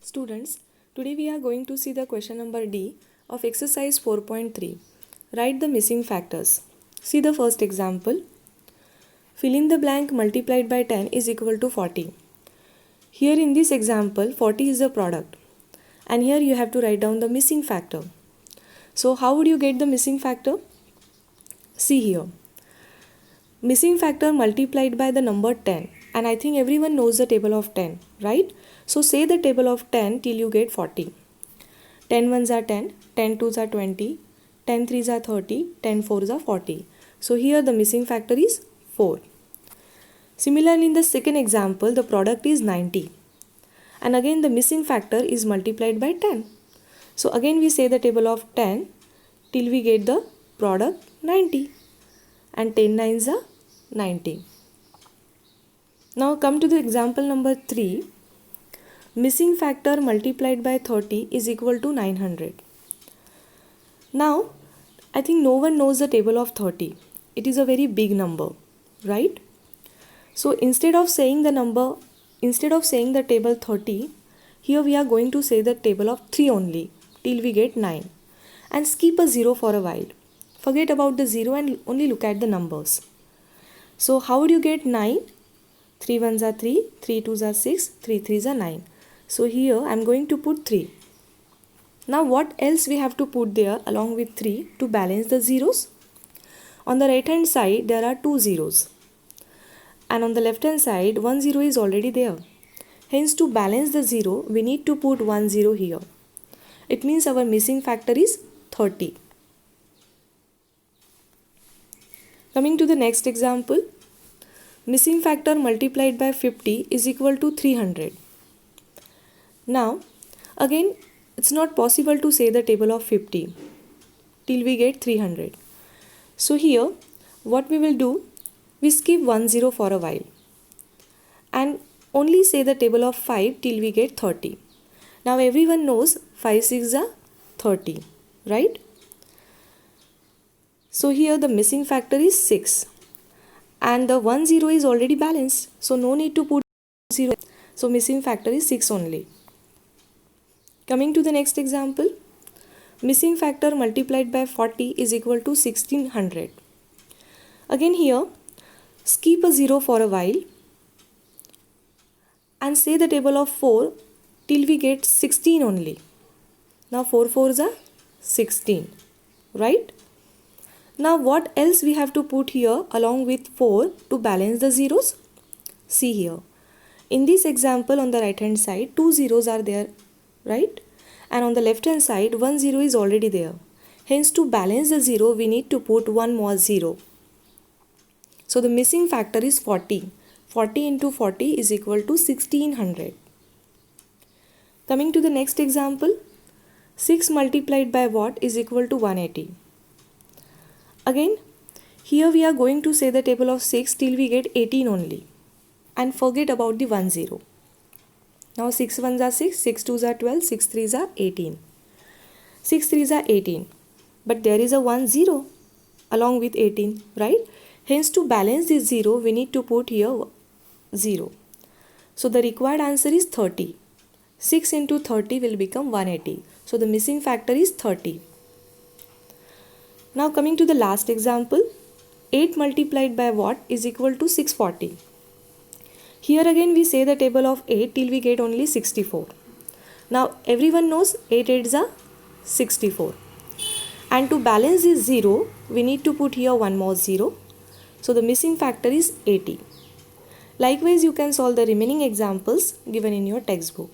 Students, today we are going to see the question number D of exercise 4.3. Write the missing factors. See the first example. Fill in the blank multiplied by 10 is equal to 40. Here in this example, 40 is the product. And here you have to write down the missing factor. So how would you get the missing factor? See here. Missing factor multiplied by the number 10. And I think everyone knows the table of 10, right? So say the table of 10 till you get 40. 10 ones are 10, 10 twos are 20, 10 threes are 30, 10 fours are 40. So here the missing factor is 4. Similarly, in the second example, the product is 90. And again the missing factor is multiplied by 10. So again we say the table of 10 till we get the product 90. And 10 nines are 90. Now come to the example number 3. Missing factor multiplied by 30 is equal to 900. Now, I think no one knows the table of 30. It is a very big number, right? So instead of saying the table 30, here we are going to say the table of 3 only till we get 9. And skip a 0 for a while. Forget about the 0 and only look at the numbers. So how would you get 9? 3 ones are 3, 3 twos are 6, 3 threes are 9. So here I am going to put 3. Now what else we have to put there along with 3 to balance the zeros? On the right hand side there are 2 zeros. And on the left hand side 1 0 is already there. Hence to balance the 0 we need to put 1 0 here. It means our missing factor is 30. Coming to the next example. Missing factor multiplied by 50 is equal to 300. Now, again, it's not possible to say the table of 50 till we get 300. So here, what we will do, we skip 1 0 for a while and only say the table of 5 till we get 30. Now everyone knows 5 6 are 30, right? So here the missing factor is 6. And the 1 0 is already balanced. So no need to put 0. So missing factor is 6 only. Coming to the next example. Missing factor multiplied by 40 is equal to 1600. Again here, skip a 0 for a while. And say the table of 4 till we get 16 only. Now 4 4s are 16. Right? Now what else we have to put here along with 4 to balance the zeros? See here. In this example on the right hand side 2 zeros are there, right? And on the left hand side 1 0 is already there. Hence to balance the 0 we need to put one more 0. So the missing factor is 40. 40 into 40 is equal to 1600. Coming to the next example. 6 multiplied by what is equal to 180. Again, here we are going to say the table of 6 till we get 18 only. And forget about the 1 0. Now 6 ones are 6, 6 twos are 12, 6 threes are 18. 6 threes are 18. But there is a 1 0 along with 18, right? Hence to balance this 0, we need to put here 0. So the required answer is 30. 6 into 30 will become 180. So the missing factor is 30. Now coming to the last example, 8 multiplied by what is equal to 640. Here again we say the table of 8 till we get only 64. Now everyone knows 8 8s are 64. And to balance this 0, we need to put here one more 0. So the missing factor is 80. Likewise, you can solve the remaining examples given in your textbook.